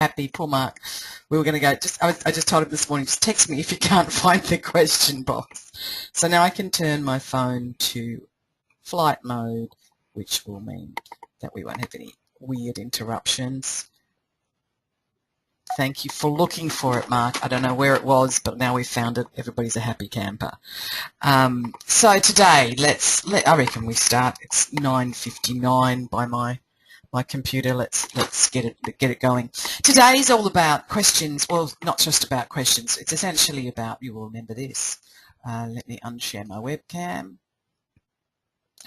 happy, poor Mark. We were going to go, I just told him this morning, just text me if you can't find the question box. So now I can turn my phone to flight mode, which will mean that we won't have any weird interruptions. Thank you for looking for it, Mark. I don't know where it was, but now we've found it. Everybody's a happy camper. So today, I reckon we start. It's 9:59 by my computer. Let's get it going. Today's all about questions. Well, not just about questions. It's essentially about, you will remember this. Let me unshare my webcam.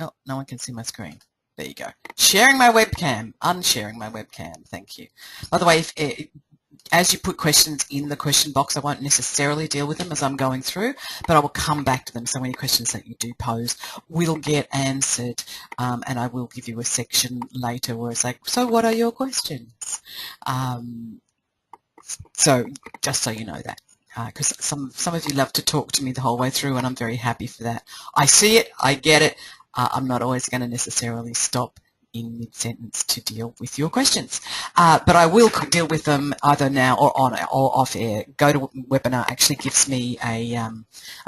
Oh, no one can see my screen. There you go. Sharing my webcam, unsharing my webcam. Thank you. By the way, as you put questions in the question box, I won't necessarily deal with them as I'm going through, but I will come back to them. So any questions that you do pose will get answered, and I will give you a section later where it's like, so what are your questions? So just so you know that, because some of you love to talk to me the whole way through, and I'm very happy for that. I see it, I get it. I'm not always going to necessarily stop in mid-sentence to deal with your questions, but I will deal with them either now or on or off air. GoToWebinar actually gives me a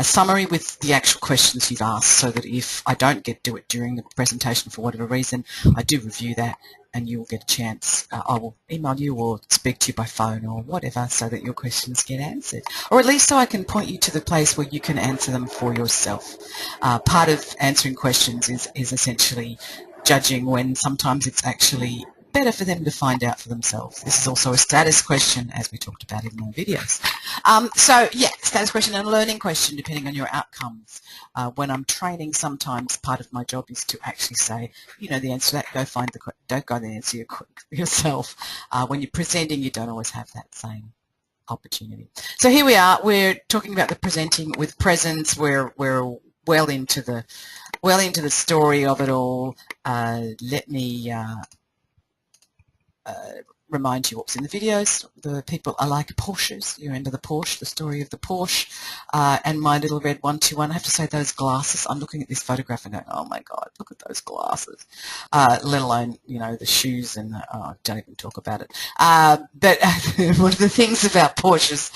summary with the actual questions you've asked, so that if I don't do it during the presentation for whatever reason, I do review that and you'll get a chance. I will email you or speak to you by phone or whatever, so that your questions get answered, or at least so I can point you to the place where you can answer them for yourself. Part of answering questions is essentially judging when sometimes it's actually better for them to find out for themselves. This is also a status question, as we talked about in my videos. So yeah, status question and a learning question, depending on your outcomes. When I'm training, sometimes part of my job is to actually say, you know the answer to that, go find don't go and answer yourself. When you're presenting, you don't always have that same opportunity. So here we are. We're talking about the presenting with presence. We're well into the story of it all. Let me remind you what's in the videos. The people are like Porsches. You remember the Porsche, the story of the Porsche, and my little red 121. I have to say, those glasses. I'm looking at this photograph and going, oh my God, look at those glasses. Let alone, you know, the shoes and don't even talk about it. But one of the things about Porsches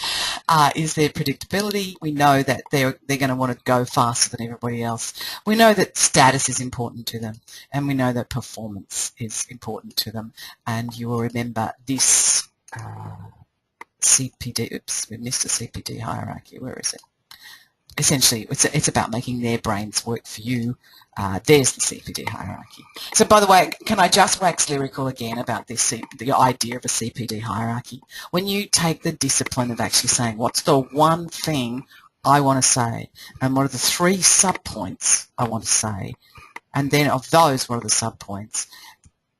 is their predictability. We know that they're going to want to go faster than everybody else. We know that status is important to them, and we know that performance is important to them. And you will remember this CPD. Oops, we missed a CPD hierarchy. Where is it? Essentially, it's about making their brains work for you. There's the CPD hierarchy. So, by the way, can I just wax lyrical again about this, the idea of a CPD hierarchy? When you take the discipline of actually saying, what's the one thing I want to say, and what are the 3 sub-points I want to say, and then of those, what are the sub-points?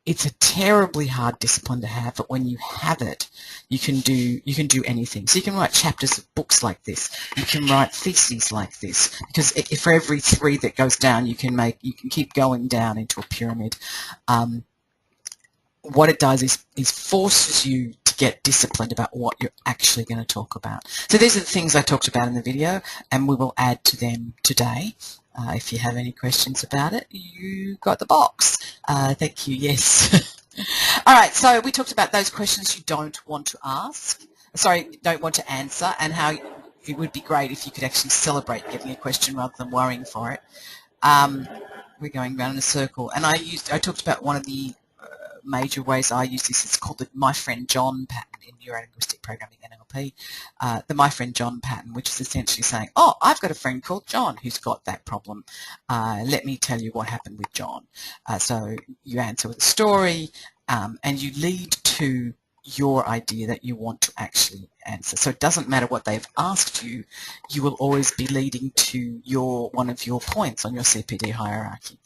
It's a terribly hard discipline to have, but when you have it, you can do anything. So you can write chapters of books like this. You can write theses like this, because for every 3 that goes down, you can keep going down into a pyramid. What it does is forces you to get disciplined about what you're actually going to talk about. So these are the things I talked about in the video, and we will add to them today. If you have any questions about it, you got the box. Thank you, yes. All right, so we talked about those questions you don't want to don't want to answer, and how it would be great if you could actually celebrate getting a question rather than worrying for it. We're going around in a circle, and I talked about one of the major ways I use this. It's called the My Friend John pattern in Neuro-Linguistic Programming, NLP. The My Friend John pattern, which is essentially saying, oh, I've got a friend called John who's got that problem. Let me tell you what happened with John. So you answer with a story, and you lead to your idea that you want to actually answer. So it doesn't matter what they've asked you, you will always be leading to one of your points on your CPD hierarchy.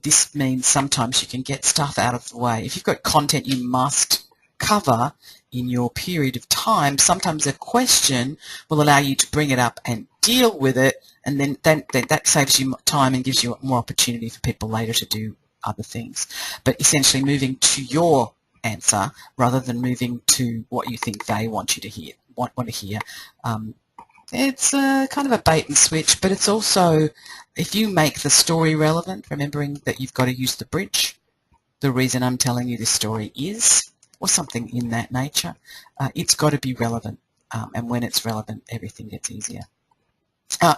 This means sometimes you can get stuff out of the way. If you've got content you must cover in your period of time, sometimes a question will allow you to bring it up and deal with it, and then that saves you time and gives you more opportunity for people later to do other things. But essentially moving to your answer rather than moving to what you think they want you to hear. It's kind of a bait and switch, but it's also, if you make the story relevant, remembering that you've got to use the bridge. The reason I'm telling you this story is, or something in that nature. It's got to be relevant, and when it's relevant, everything gets easier.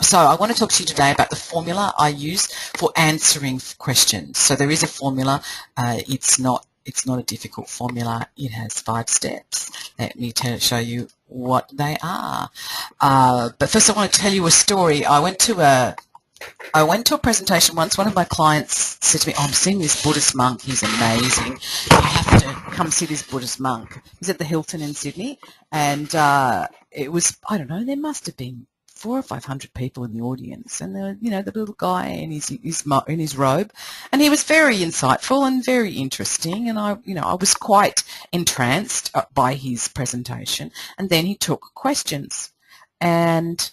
So I want to talk to you today about the formula I use for answering questions. So there is a formula. It's not a difficult formula. It has 5 steps. Let me show you what they are. But first I want to tell you a story. I went to a presentation once. One of my clients said to me, "Oh, I'm seeing this Buddhist monk. He's amazing. You have to come see this Buddhist monk." He's at the Hilton in Sydney, and it was, I don't know, there must have been 400 or 500 people in the audience, and the little guy in his robe, and he was very insightful and very interesting, and I was quite entranced by his presentation. And then he took questions, and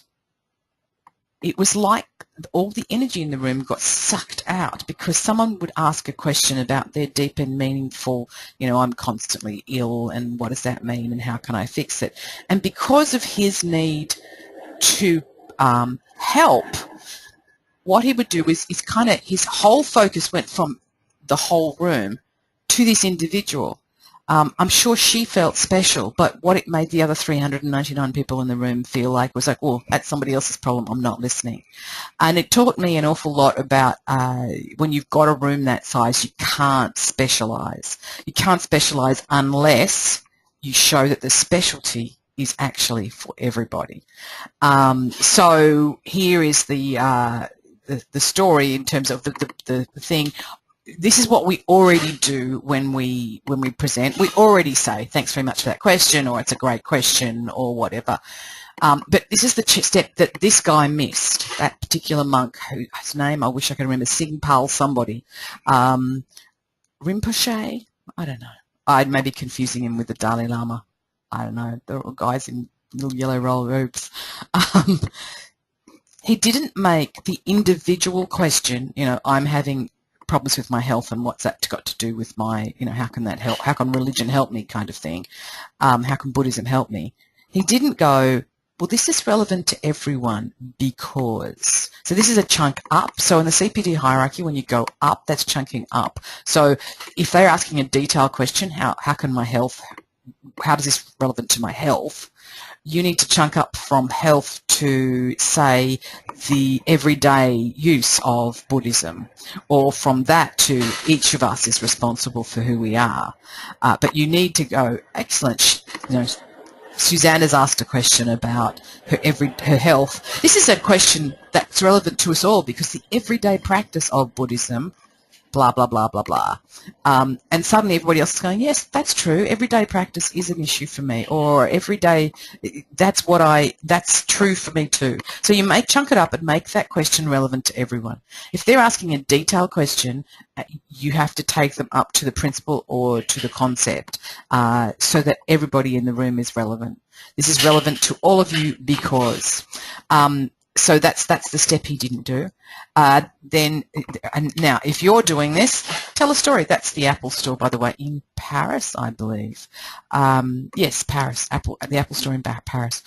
it was like all the energy in the room got sucked out, because someone would ask a question about their deep and meaningful, I'm constantly ill, and what does that mean, and how can I fix it? And because of his need to help, what he would do is kind of, his whole focus went from the whole room to this individual. I'm sure she felt special, but what it made the other 399 people in the room feel like was like, "Oh, that's somebody else's problem, I'm not listening." And it taught me an awful lot about when you've got a room that size, you can't specialize. You can't specialize unless you show that the specialty is actually for everybody. So here is the story in terms of the thing. This is what we already do when we present. We already say, "Thanks very much for that question," or "It's a great question," or whatever. But this is the step that this guy missed. That particular monk, whose name I wish I could remember, Singpal somebody, Rinpoche. I don't know. I may be confusing him with the Dalai Lama. I don't know. They're all guys in little yellow roll robes. He didn't make the individual question, "I'm having problems with my health, and what's that got to do with my, how can that help? How can religion help me?" kind of thing. How can Buddhism help me? He didn't go, "Well, this is relevant to everyone because." So this is a chunk up. So in the CPD hierarchy, when you go up, that's chunking up. So if they're asking a detailed question, how can my health, how does this relevant to my health? You need to chunk up from health to, say, the everyday use of Buddhism, or from that to each of us is responsible for who we are. But you need to go, excellent, Suzanne has asked a question about her health. This is a question that's relevant to us all, because the everyday practice of Buddhism, blah, blah, blah, blah, blah. And suddenly everybody else is going, "Yes, that's true. Everyday practice is an issue for me," or "Everyday, that's true for me too." So you chunk it up and make that question relevant to everyone. If they're asking a detailed question, you have to take them up to the principle or to the concept, so that everybody in the room is relevant. This is relevant to all of you because. So that's the step he didn't do. Now, if you're doing this, tell a story. That's the Apple store, by the way, in Paris, I believe. Yes, Paris, the Apple store in Paris.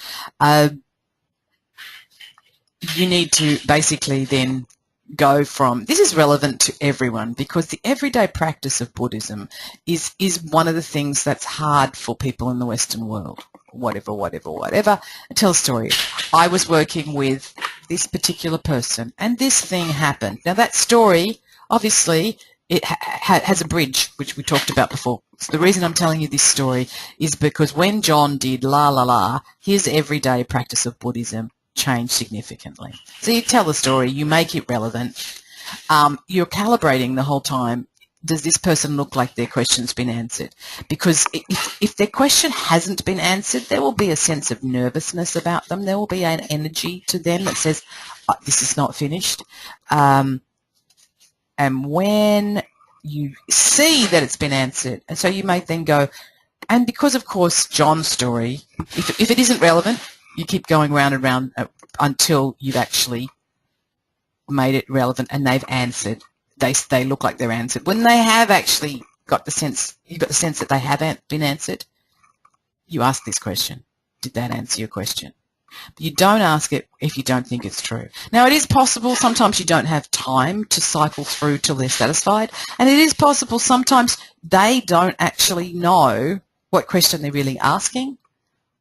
You need to basically then go from, this is relevant to everyone, because the everyday practice of Buddhism is one of the things that's hard for people in the Western world. Whatever. Tell a story. I was working with this particular person, and this thing happened. Now that story, obviously, it has a bridge, which we talked about before. So the reason I'm telling you this story is because when John did la la la, his everyday practice of Buddhism changed significantly. So you tell the story, you make it relevant. You're calibrating the whole time. Does this person look like their question's been answered? Because if their question hasn't been answered, there will be a sense of nervousness about them. There will be an energy to them that says, "Oh, this is not finished." And when you see that it's been answered, and so you may then go, and because, of course, John's story, if it isn't relevant, you keep going round and round until you've actually made it relevant and they've answered. They look like they're answered. When they have actually got the sense, you've got the sense that they haven't been answered, you ask this question: did that answer your question? But you don't ask it if you don't think it's true. Now, it is possible sometimes you don't have time to cycle through till they're satisfied, and it is possible sometimes they don't actually know what question they're really asking,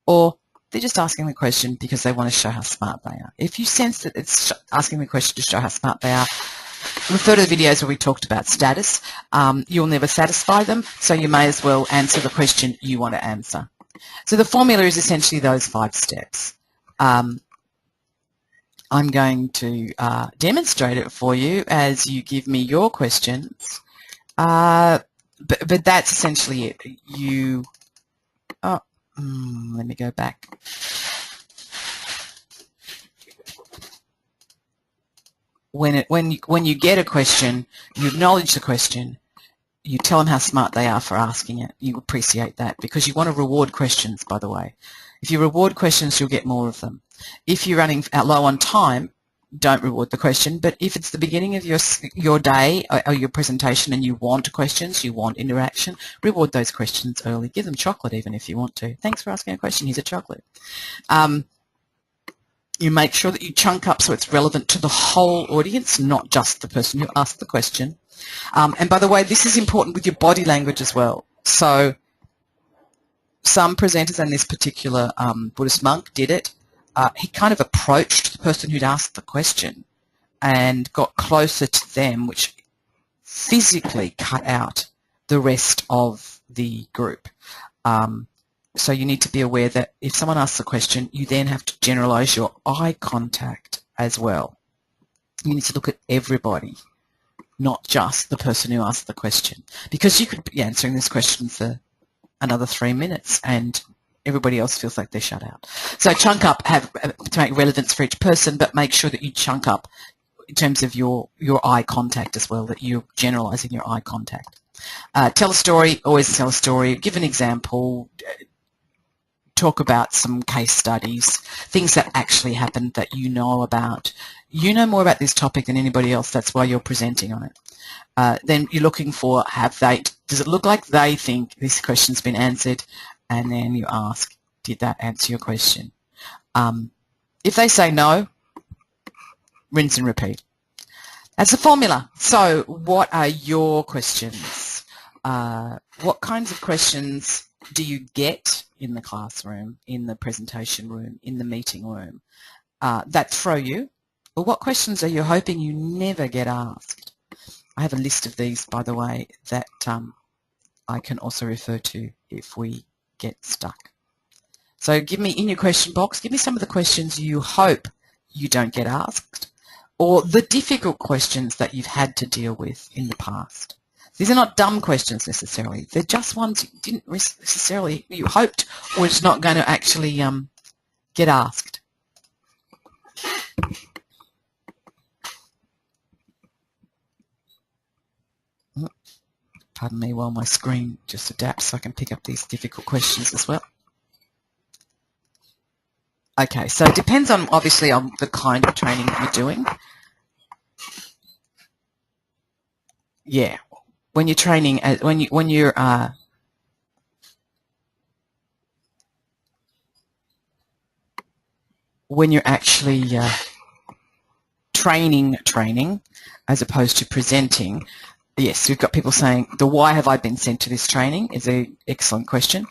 or they're just asking the question because they want to show how smart they are. If you sense that it's asking the question to show how smart they are, refer to the videos where we talked about status. You'll never satisfy them, so you may as well answer the question you want to answer. So the formula is essentially those 5 steps. I'm going to demonstrate it for you as you give me your questions. But that's essentially it. Let me go back. When you get a question, you acknowledge the question, you tell them how smart they are for asking it. You appreciate that because you want to reward questions, by the way. If you reward questions, you'll get more of them. If you're running out low on time, don't reward the question, but if it's the beginning of your day or your presentation and you want questions, you want interaction, reward those questions early. Give them chocolate even if you want to. Thanks for asking a question. Here's a chocolate. You make sure that you chunk up so it's relevant to the whole audience, not just the person who asked the question. And by the way, this is important with your body language as well. So some presenters, and this particular Buddhist monk did it, he kind of approached the person who'd asked the question and got closer to them, which physically cut out the rest of the group. So you need to be aware that if someone asks a question, you then have to generalize your eye contact as well. You need to look at everybody, not just the person who asked the question, because you could be answering this question for another 3 minutes and everybody else feels like they're shut out. So chunk up to make relevance for each person, but make sure that you chunk up in terms of your eye contact as well, that you're generalizing your eye contact. Tell a story, always tell a story, give an example, talk about some case studies, things that actually happened that you know about. You know more about this topic than anybody else, that's why you're presenting on it. Then you're looking for, does it look like they think this question's been answered? And then you ask, did that answer your question? If they say no, rinse and repeat. That's the formula. So what are your questions? What kinds of questions do you get in the classroom, in the presentation room, in the meeting room that throw you? Or what questions are you hoping you never get asked? I have a list of these, by the way, that I can also refer to if we get stuck. So give me, in your question box, give me some of the questions you hope you don't get asked, or the difficult questions that you've had to deal with in the past. These are not dumb questions necessarily. They're just ones you didn't necessarily, you hoped was not going to actually get asked. Pardon me while my screen just adapts so I can pick up these difficult questions as well. Okay, so it depends on, obviously, on the kind of training that you're doing. Yeah, when you're training, when you're actually training as opposed to presenting. Yes, we've got people saying, the why have I been sent to this training is an excellent question.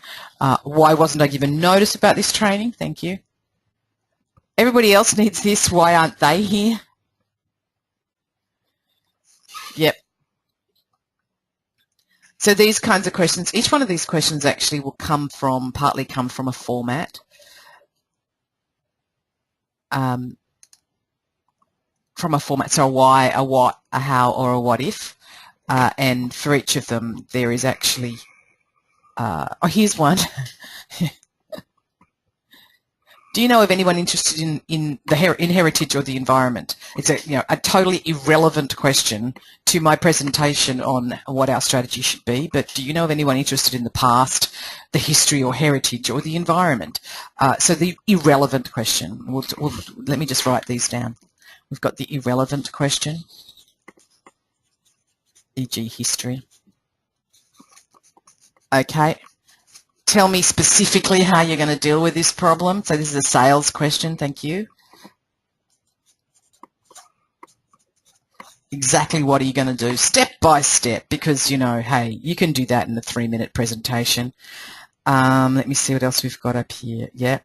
Why wasn't I given notice about this training? Thank you. Everybody else needs this. Why aren't they here? Yep. So these kinds of questions, each one of these questions actually will partly come from a format. From a format, so a why, a what, a how, or a what if. And for each of them, there is actually, oh, here's one. Do you know of anyone interested in heritage or the environment? It's a totally irrelevant question to my presentation on what our strategy should be, but do you know of anyone interested in the past, the history or heritage or the environment? So the irrelevant question, let me just write these down. We've got the irrelevant question, e.g. history. Okay. Tell me specifically how you're going to deal with this problem. So this is a sales question, thank you. Exactly what are you going to do, step by step, because, hey, you can do that in a 3-minute presentation. Let me see what else we've got up here. Yeah.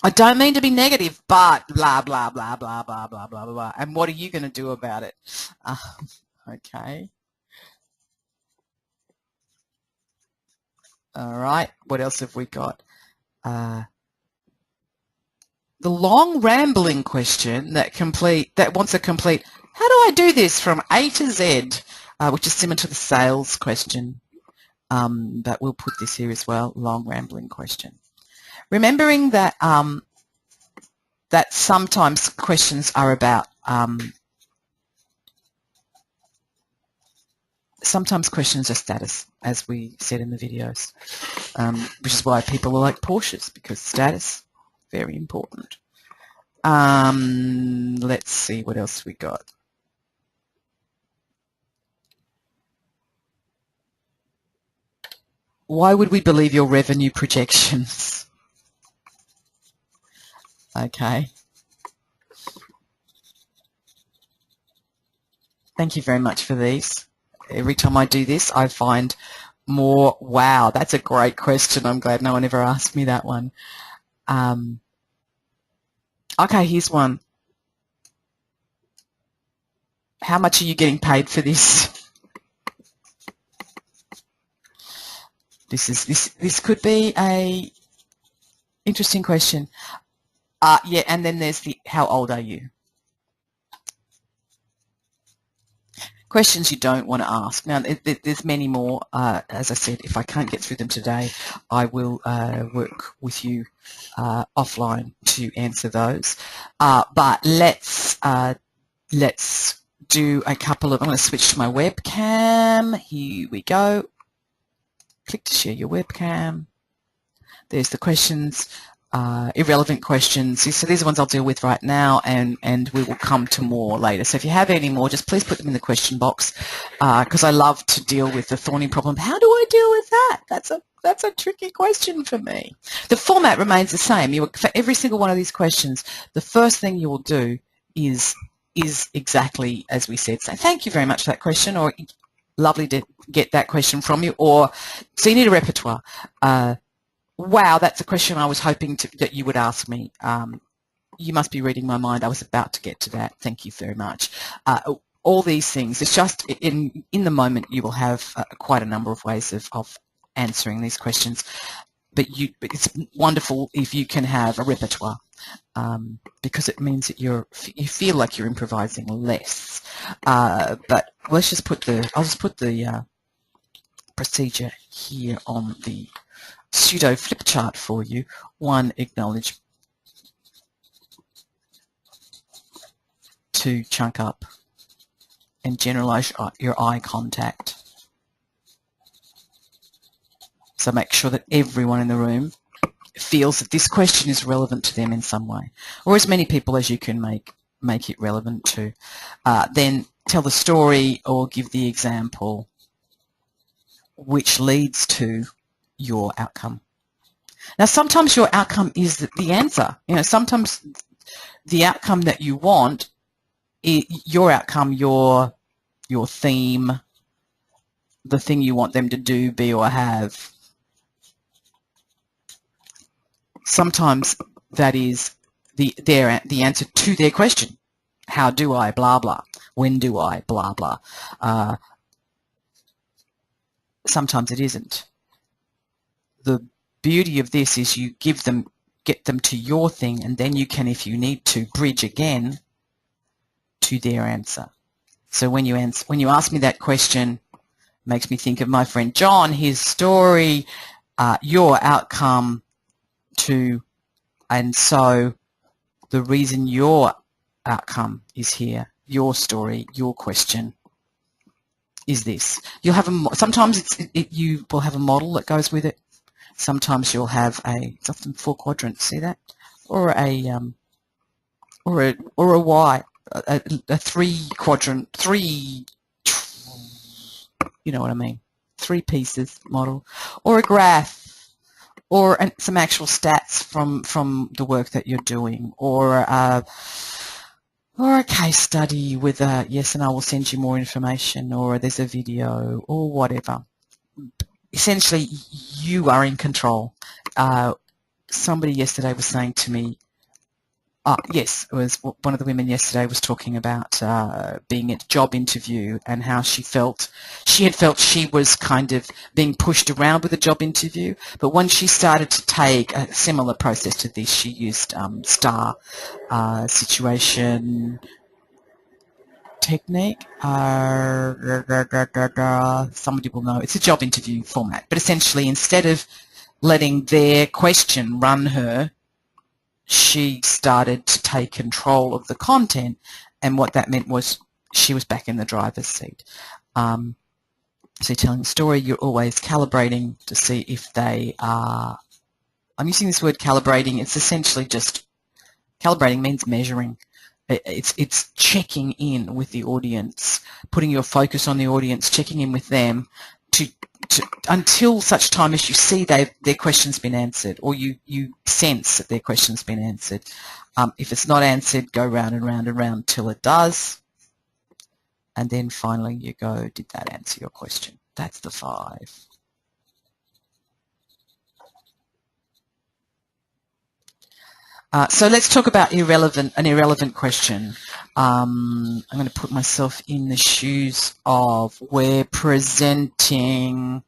I don't mean to be negative, but blah, blah, blah, blah, blah, blah, blah, blah, blah. And what are you going to do about it? Okay. All right. What else have we got? The long rambling question that wants a complete, how do I do this from A to Z, which is similar to the sales question. But we'll put this here as well, long rambling question. Remembering that that sometimes questions are about sometimes questions are status, as we said in the videos, which is why people are like Porsches, because status, very important. Let's see what else we got. Why would we believe your revenue projections? Okay. Thank you very much for these. Every time I do this, I find more, wow, that's a great question. I'm glad no one ever asked me that one. Okay, here's one. How much are you getting paid for this? This could be a interesting question. Yeah, and then there's the how old are you? Questions you don't want to ask. Now, there's many more. As I said, if I can't get through them today, I will work with you offline to answer those. But let's do a couple of, I'm going to switch to my webcam. Here we go. Click to share your webcam. There's the questions. Irrelevant questions. So these are ones I'll deal with right now, and we will come to more later. So if you have any more, just please put them in the question box, because I love to deal with the thorny problem. How do I deal with that? That's a tricky question for me. The format remains the same. For every single one of these questions, the first thing you will do is exactly as we said. So thank you very much for that question, or lovely to get that question from you, or so you need a repertoire. Wow, that's a question I was hoping that you would ask me. You must be reading my mind. I was about to get to that. Thank you very much. All these things, it's just in the moment you will have quite a number of ways of answering these questions. But it's wonderful if you can have a repertoire, because it means that you feel like you're improvising less. But let's just I'll just put the procedure here on the pseudo flip chart for you. 1, acknowledge. 2, chunk up and generalize your eye contact. So make sure that everyone in the room feels that this question is relevant to them in some way, or as many people as you can make it relevant to. Then tell the story or give the example which leads to your outcome. Now, sometimes your outcome is the answer. You know, sometimes the outcome that you want, your outcome, your theme, the thing you want them to do, be, or have, sometimes that is the answer to their question. How do I, blah, blah. When do I, blah, blah. Sometimes it isn't. The beauty of this is you get them to your thing, and then you can, if you need to, bridge again to their answer. So when you ask me that question, it makes me think of my friend John, his story, your outcome to, and so the reason your outcome is here, your story, your question is this. You'll have sometimes you will have a model that goes with it. Sometimes you'll have it's often 4 quadrants, see that? Or a Y, a 3 quadrant, 3, you know what I mean, 3 pieces model, or a graph, or some actual stats from the work that you're doing, or a case study with a yes and I will send you more information, or there's a video, or whatever. essentially you are in control. Somebody yesterday was saying to me, yes, it was one of the women yesterday was talking about being at a job interview and how she had felt she was kind of being pushed around with a job interview, but when she started to take a similar process to this, she used STAR, situation, technique. Somebody will know. It's a job interview format, but essentially instead of letting their question run her, she started to take control of the content, and what that meant was she was back in the driver's seat. So telling the story, you're always calibrating to see if they are, I'm using this word calibrating, it's essentially just, calibrating means measuring. It's checking in with the audience, putting your focus on the audience, checking in with them until such time as you see their question's been answered, or you sense that their question's been answered. If it's not answered, go round and round and round till it does, and then finally you go, did that answer your question? That's the 5. So let's talk about an irrelevant question. I'm going to put myself in the shoes of, we're presenting,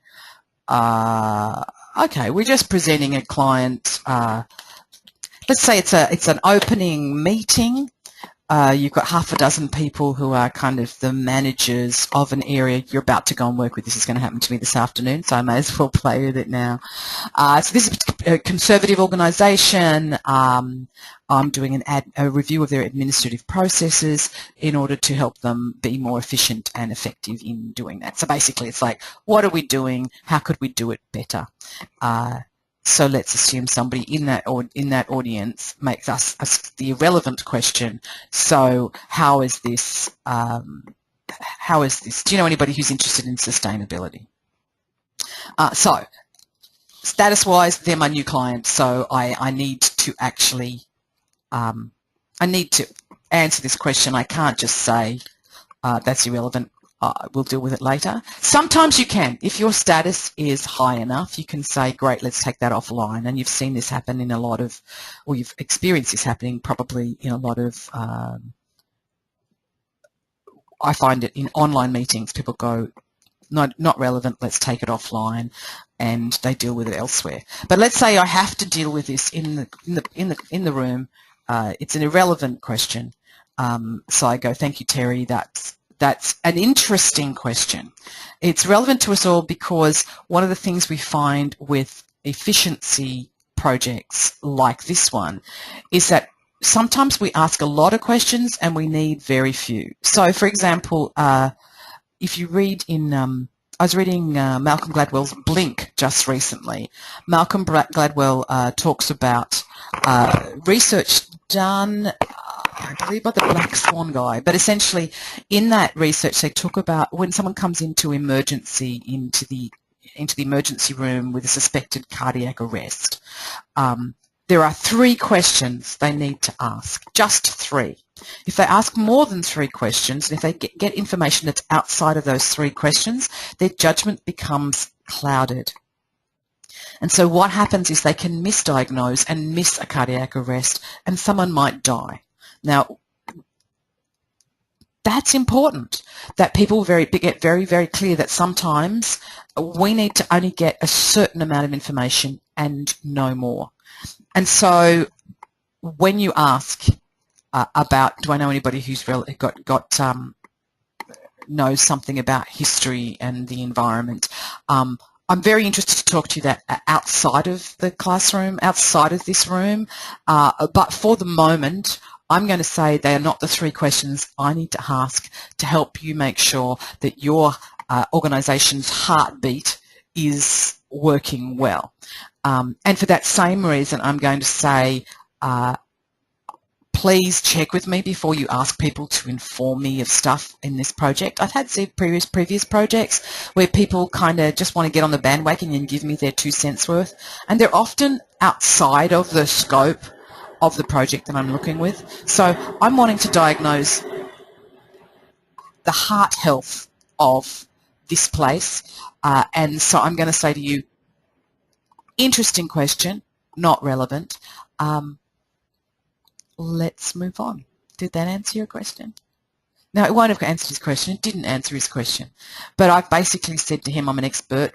okay, we're just presenting a client, let's say it's an opening meeting. You've got half a dozen people who are kind of the managers of an area you're about to go and work with. This is going to happen to me this afternoon, so I may as well play with it now. So this is a conservative organisation. I'm doing a review of their administrative processes in order to help them be more efficient and effective in doing that. So basically it's like, what are we doing? How could we do it better? So let's assume somebody in that audience makes us the irrelevant question. So how is this? Do you know anybody who's interested in sustainability? So status-wise, they're my new client. So I need to actually I need to answer this question. I can't just say that's irrelevant. We'll deal with it later. Sometimes you can. If your status is high enough, you can say, great, let's take that offline. And you've seen this happen in a lot of, or you've experienced this happening probably in a lot of, I find it in online meetings, people go, not relevant, let's take it offline, and they deal with it elsewhere. But let's say I have to deal with this in the room. It's an irrelevant question. So I go, thank you, Terry, that's an interesting question. It's relevant to us all because one of the things we find with efficiency projects like this one is that sometimes we ask a lot of questions and we need very few. So, for example, if you read in, I was reading Malcolm Gladwell's Blink just recently. Malcolm Gladwell talks about research done, I believe, by the Black Swan guy, but essentially in that research they talk about when someone comes into the emergency room with a suspected cardiac arrest, there are 3 questions they need to ask, just 3. If they ask more than 3 questions, and if they get information that's outside of those 3 questions, their judgment becomes clouded. And so what happens is they can misdiagnose and miss a cardiac arrest, and someone might die. Now, that's important, that people get very, very clear that sometimes we need to only get a certain amount of information and no more. And so when you ask about, do I know anybody who's knows something about history and the environment, I'm very interested to talk to you that outside of the classroom, outside of this room, but for the moment, I'm going to say they are not the 3 questions I need to ask to help you make sure that your organisation's heartbeat is working well. And for that same reason, I'm going to say, please check with me before you ask people to inform me of stuff in this project. I've had previous projects where people kind of just want to get on the bandwagon and give me their 2 cents worth, and they're often outside of the scope of the project that I'm looking with. So I'm wanting to diagnose the heart health of this place. And so I'm going to say to you, interesting question, not relevant. Let's move on. Did that answer your question? No, it won't have answered his question. It didn't answer his question. But I've basically said to him, I'm an expert.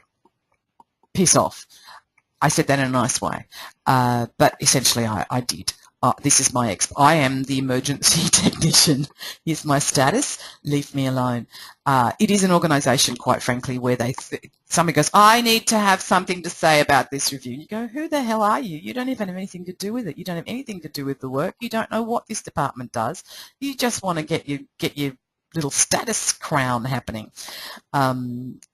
Piss off. I said that in a nice way. But essentially I did. This is my I am the emergency technician. Here's my status. Leave me alone. It is an organisation, quite frankly, where somebody goes, I need to have something to say about this review. You go, who the hell are you? You don't even have anything to do with it. You don't have anything to do with the work. You don't know what this department does. You just want to get your little status crown happening.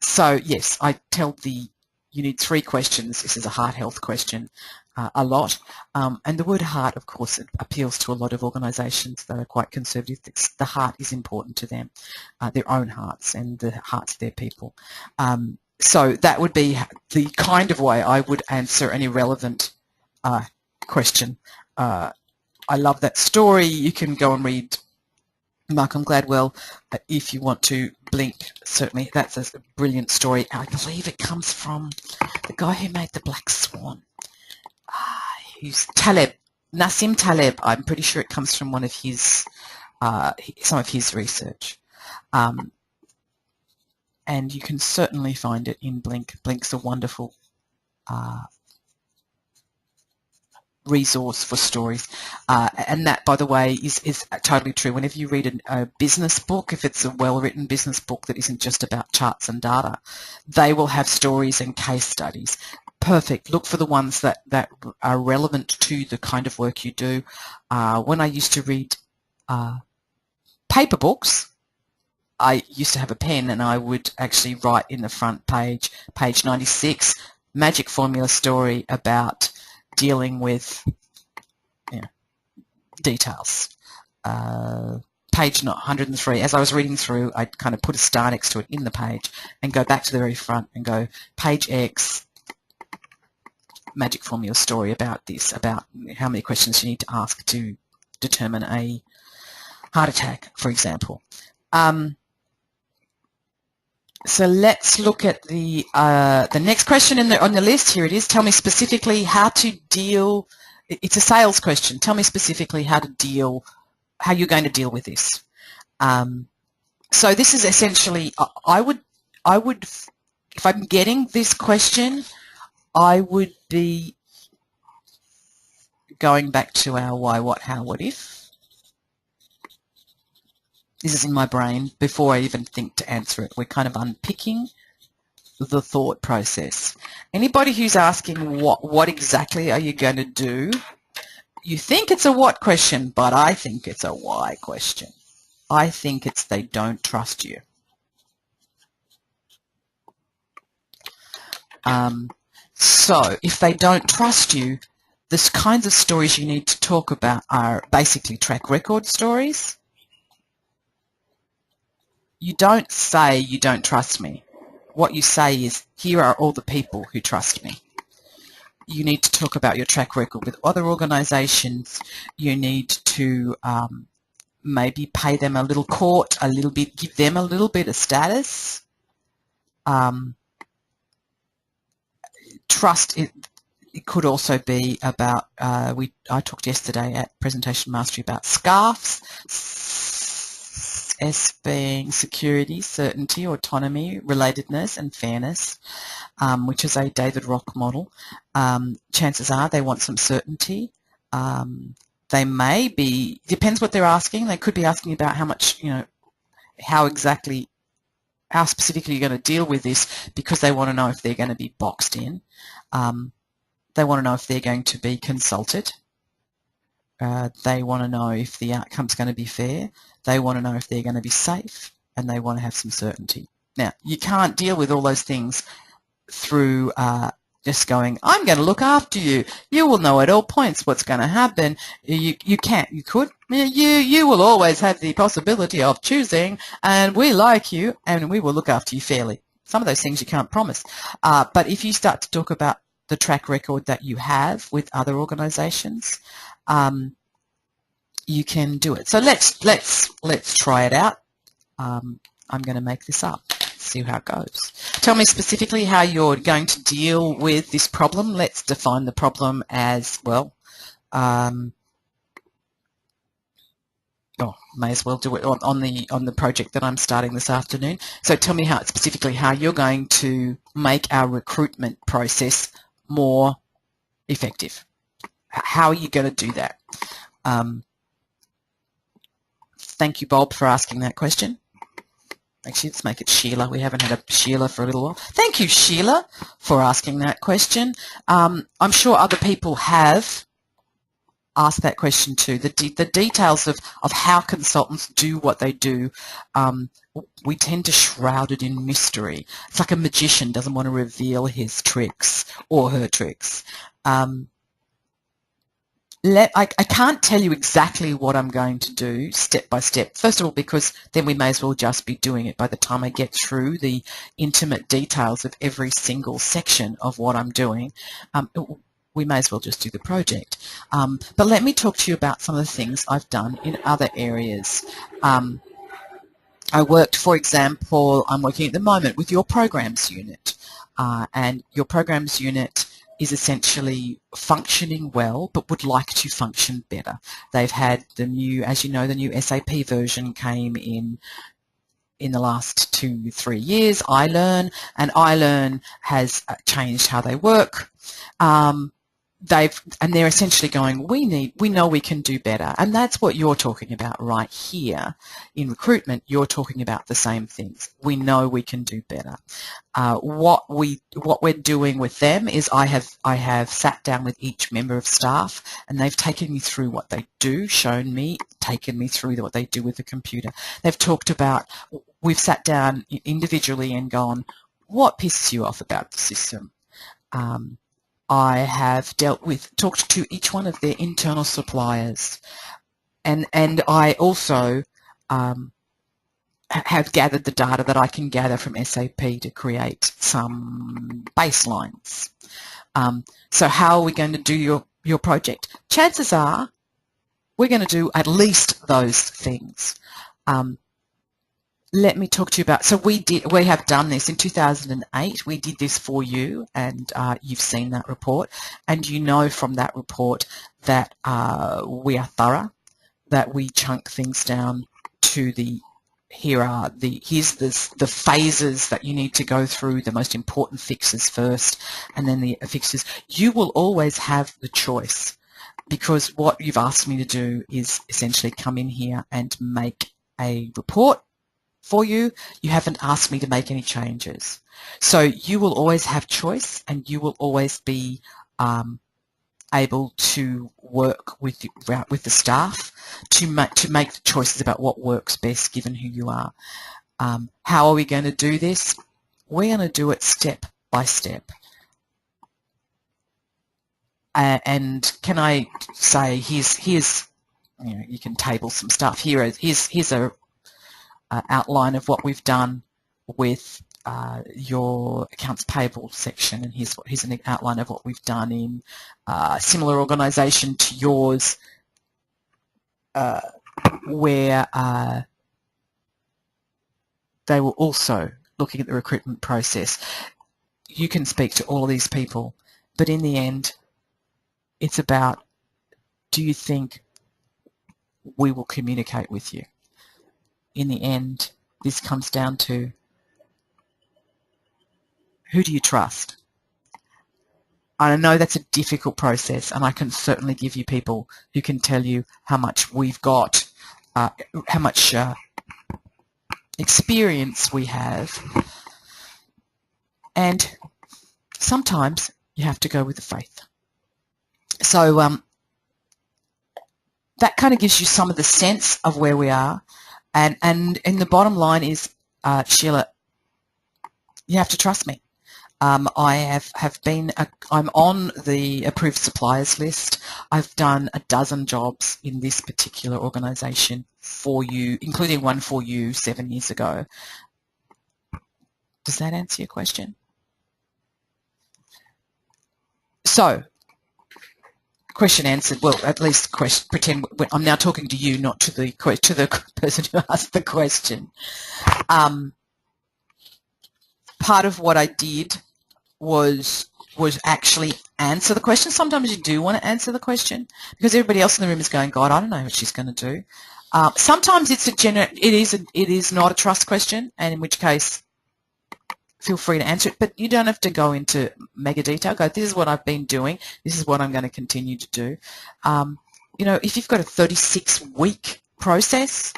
So yes, I tell you need 3 questions. This is a heart health question a lot. And the word heart, of course, it appeals to a lot of organisations that are quite conservative. The heart is important to them, their own hearts and the hearts of their people. So that would be the kind of way I would answer an irrelevant question. I love that story. You can go and read Malcolm Gladwell if you want to. Blink, certainly. That's a brilliant story. I believe it comes from the guy who made The Black Swan. Who's Taleb, Nassim Taleb. I'm pretty sure it comes from one of his, some of his research. And you can certainly find it in Blink. Blink's a wonderful resource for stories, and that, by the way, is totally true. Whenever you read a business book, if it's a well-written business book that isn't just about charts and data, they will have stories and case studies. Perfect. Look for the ones that are relevant to the kind of work you do. When I used to read paper books, I used to have a pen and I would actually write in the front page, page 96, magic formula story about dealing with details. Page 103, as I was reading through, I'd kind of put a star next to it in the page and go back to the very front and go, page X, magic formula story about this, about how many questions you need to ask to determine a heart attack, for example. So let's look at the next question on the list. Here it is. Tell me specifically how to deal. It's a sales question. Tell me specifically how you're going to deal with this. So this is essentially, I would, if I'm getting this question, I would be going back to our why, what, how, what if. This is in my brain before I even think to answer it. We're kind of unpicking the thought process. Anybody who's asking what exactly are you going to do, you think it's a what question, but I think it's a why question. I think it's they don't trust you. So if they don't trust you, the kinds of stories you need to talk about are basically track record stories. You don't say you don't trust me. What you say is, here are all the people who trust me. You need to talk about your track record with other organisations. You need to maybe pay them a little court, a little bit, give them a little bit of status. Trust, it could also be about, I talked yesterday at Presentation Mastery about scarves. S being security, certainty, autonomy, relatedness, and fairness, which is a David Rock model. Chances are they want some certainty. They may be, depends what they're asking. They could be asking about how much, how specifically you're going to deal with this, because they want to know if they're going to be boxed in. They want to know if they're going to be consulted. They want to know if the outcome's going to be fair. They want to know if they're going to be safe, and they want to have some certainty. Now, you can't deal with all those things through just going, I'm going to look after you. You will know at all points what's going to happen. You can't. You could. You will always have the possibility of choosing, and we like you, and we will look after you fairly. Some of those things you can't promise. But if you start to talk about the track record that you have with other organisations, you can do it. So let's try it out. I'm going to make this up. see how it goes. Tell me specifically how you're going to deal with this problem. Let's define the problem as, well, may as well do it on the project that I'm starting this afternoon. So tell me specifically how you're going to make our recruitment process more effective. How are you going to do that? Thank you, Bob, for asking that question. Actually, let's make it Sheila. We haven't had a Sheila for a little while. Thank you, Sheila, for asking that question. I'm sure other people have asked that question too. The details of how consultants do what they do, we tend to shroud it in mystery. It's like a magician doesn't want to reveal his tricks or her tricks. I can't tell you exactly what I'm going to do step by step. First of all, because then we may as well just be doing it by the time I get through the intimate details of every single section of what I'm doing. We may as well just do the project. But let me talk to you about some of the things I've done in other areas. I worked, for example, I'm working at the moment with your programs unit. And your programs unit is essentially functioning well, but would like to function better. They've had the new, as you know, the new SAP version came in the last 2-3 years, iLearn, and iLearn has changed how they work. They're essentially going, we know we can do better, and that's what you're talking about right here in recruitment. You're talking about the same things. We know we can do better. What we're doing with them is I have sat down with each member of staff, and they've taken me through what they do, taken me through what they do with the computer. They've talked about, we've sat down individually and gone, what pisses you off about the system? I have talked to each one of their internal suppliers, and I also have gathered the data that I can gather from SAP to create some baselines. So how are we going to do your project? Chances are we're going to do at least those things. Let me talk to you about, so we have done this in 2008. We did this for you, and you've seen that report, and you know from that report that we are thorough, that we chunk things down to here's the phases that you need to go through, the most important fixes first, and then the fixes. You will always have the choice, because what you've asked me to do is essentially come in here and make a report for you. You haven't asked me to make any changes. So you will always have choice, and you will always be able to work with the staff to make the choices about what works best given who you are. How are we going to do this? We're going to do it step by step. And can I say, here's you can table some stuff. Here's a outline of what we've done with your accounts payable section, and here's an outline of what we've done in a similar organisation to yours, where they were also looking at the recruitment process. You can speak to all of these people, but in the end, it's about, do you think we will communicate with you? In the end, this comes down to, who do you trust? I know that's a difficult process, and I can certainly give you people who can tell you how much we've got, how much experience we have, and sometimes you have to go with the faith. So that kind of gives you some of the sense of where we are. And the bottom line is, Sheila, you have to trust me. I'm on the approved suppliers list. I've done a dozen jobs in this particular organisation for you, including one for you 7 years ago. Does that answer your question? So, question answered. Well, at least pretend I'm now talking to you, not to the person who asked the question. part of what I did was actually answer the question. Sometimes you do want to answer the question because everybody else in the room is going, God, I don't know what she's going to do. Sometimes it is not a trust question, and in which case feel free to answer it, but you don't have to go into mega detail. Go, this is what I've been doing. This is what I'm going to continue to do. You know, if you've got a 36-week process,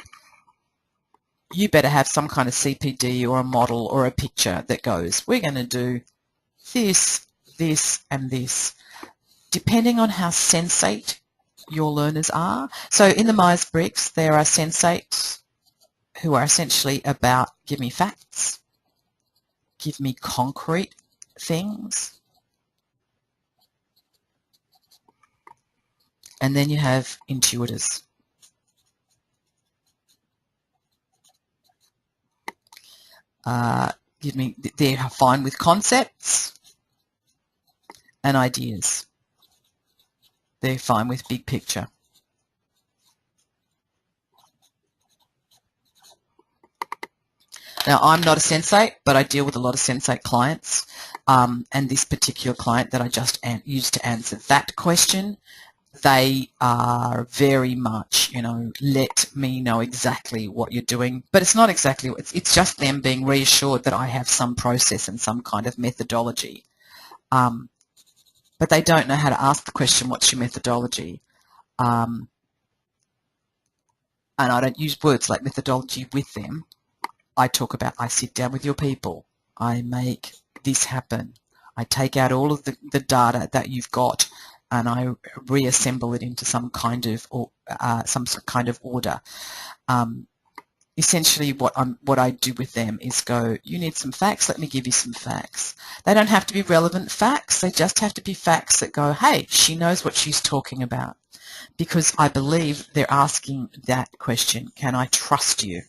you better have some kind of CPD or a model or a picture that goes, we're going to do this, this, and this, depending on how sensate your learners are. So in the Myers-Briggs, there are sensates who are essentially about, give me facts, give me concrete things. And then you have intuitors. They're fine with concepts and ideas. They're fine with big picture. Now, I'm not a sensate, but I deal with a lot of sensate clients, and this particular client that I just used to answer that question, they are very much, you know, let me know exactly what you're doing, but it's not exactly, it's just them being reassured that I have some process and some kind of methodology. But they don't know how to ask the question, what's your methodology? And I don't use words like methodology with them. I talk about, I sit down with your people, I make this happen, I take out all of the data that you've got and I reassemble it into some kind of order. Essentially what I do with them is go, you need some facts, let me give you some facts. They don't have to be relevant facts, they just have to be facts that go, hey, she knows what she's talking about. Because I believe they're asking that question, can I trust you?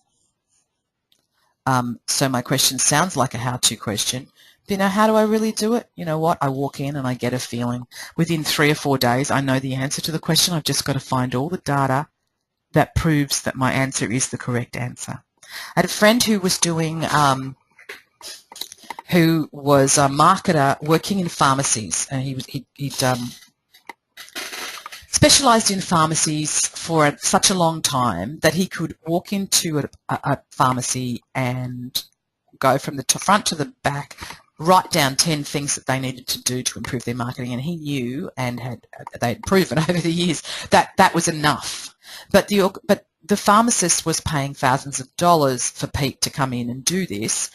So my question sounds like a how-to question. But, you know, how do I really do it? You know what? I walk in and I get a feeling. Within 3 or 4 days, I know the answer to the question. I've just got to find all the data that proves that my answer is the correct answer. I had a friend who was doing, who was a marketer working in pharmacies, and he'd specialised in pharmacies for such a long time that he could walk into a pharmacy and go from the front to the back, write down 10 things that they needed to do to improve their marketing, and he knew, and they'd proven over the years, that that was enough. But the pharmacist was paying thousands of dollars for Pete to come in and do this,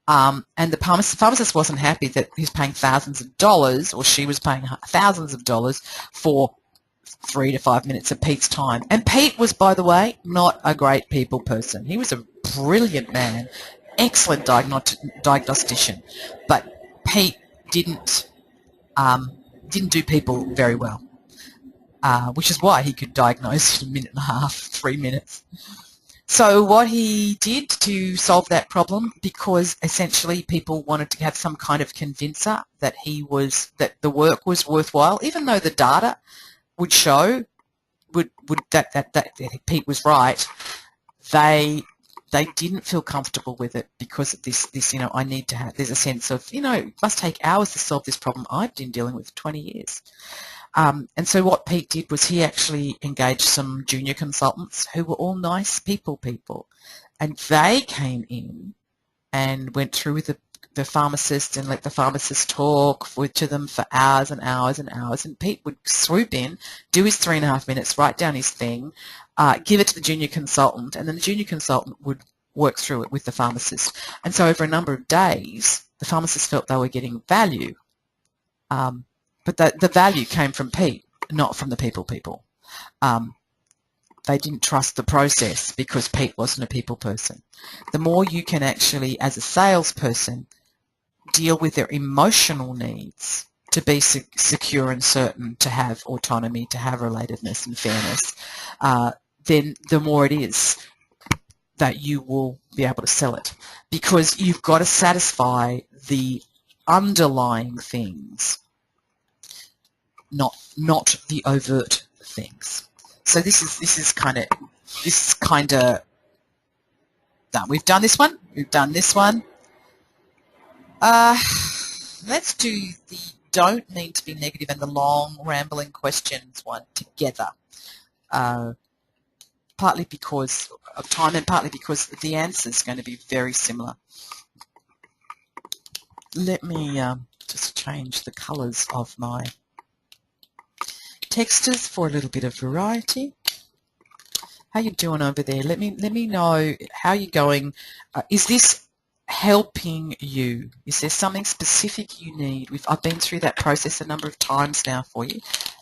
and the pharmacist wasn't happy that he was paying thousands of dollars, or she was paying thousands of dollars for 3 to 5 minutes of Pete's time. And Pete was, by the way, not a great people person. He was a brilliant man, excellent diagnostician, but Pete didn't do people very well, which is why he could diagnose in a minute and a half, 3 minutes. So what he did to solve that problem, because essentially people wanted to have some kind of convincer that that the work was worthwhile, even though the data would show that Pete was right, they didn't feel comfortable with it because of this, you know, I need to have, there's a sense of, you know, it must take hours to solve this problem I've been dealing with for 20 years. And so what Pete did was he actually engaged some junior consultants who were all nice people, and they came in and went through with the pharmacist and let the pharmacist talk to them for hours and hours and hours, and Pete would swoop in, do his 3.5 minutes, write down his thing, give it to the junior consultant, and then the junior consultant would work through it with the pharmacist. And so over a number of days, the pharmacist felt they were getting value, but the value came from Pete, not from the people. They didn't trust the process because Pete wasn't a people person. The more you can actually, as a salesperson, deal with their emotional needs to be secure and certain, to have autonomy, to have relatedness and fairness, then the more it is that you will be able to sell it, because you've got to satisfy the underlying things, not the overt things. So this is kind of done. We've done this one. We've done this one. Uh, let's do the don't need to be negative and the long rambling questions one together. Partly because of time and partly because the answer is going to be very similar. Let me just change the colours of my textures for a little bit of variety. How you doing over there? Let me know how you're going. Is this helping you? Is there something specific you need? I've been through that process a number of times now for you.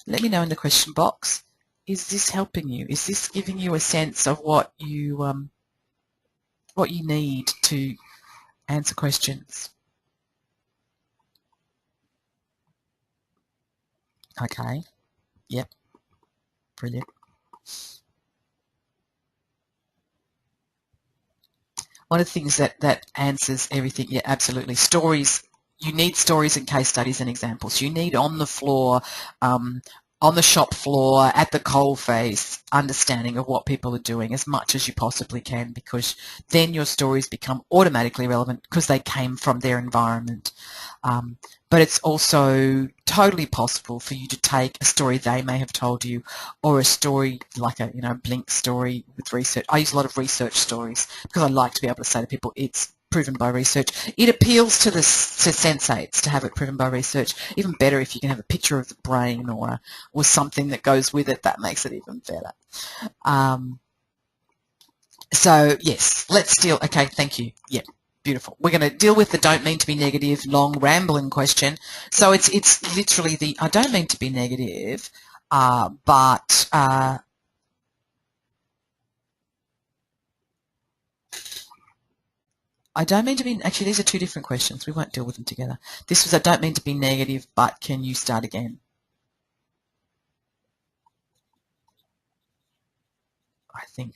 Let me know in the question box. Is this helping you? Is this giving you a sense of what you need to answer questions? Okay. Yep. Brilliant. One of the things that answers everything, yeah, absolutely. Stories. You need stories and case studies and examples. You need on the floor, on the shop floor, at the coalface, understanding of what people are doing as much as you possibly can, because then your stories become automatically relevant because they came from their environment. But it's also totally possible for you to take a story they may have told you, or a story like a Blink story with research. I use a lot of research stories because I like to be able to say to people it's proven by research. It appeals to sensates to have it proven by research. Even better if you can have a picture of the brain or something that goes with it. That makes it even better. So yes, let's deal. Okay, thank you. Yeah. Beautiful. We're going to deal with the don't mean to be negative, long rambling question. So it's literally the I don't mean to be negative, but I don't mean to be, actually these are two different questions. We won't deal with them together. This was I don't mean to be negative, but can you start again? I think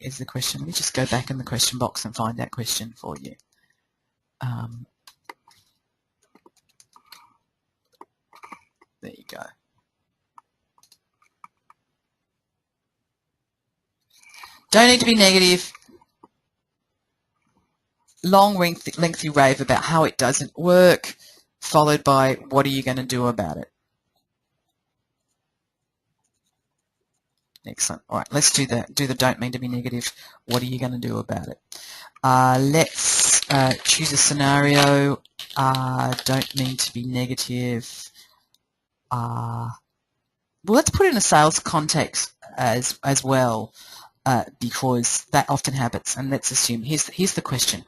is the question. Let me just go back in the question box and find that question for you. There you go. Don't need to be negative. Long, lengthy rave about how it doesn't work, followed by what are you going to do about it? Excellent. All right, let's do the don't mean to be negative. What are you going to do about it? Let's choose a scenario. Don't mean to be negative. Well, let's put it in a sales context as well, because that often happens. And let's assume here's the question.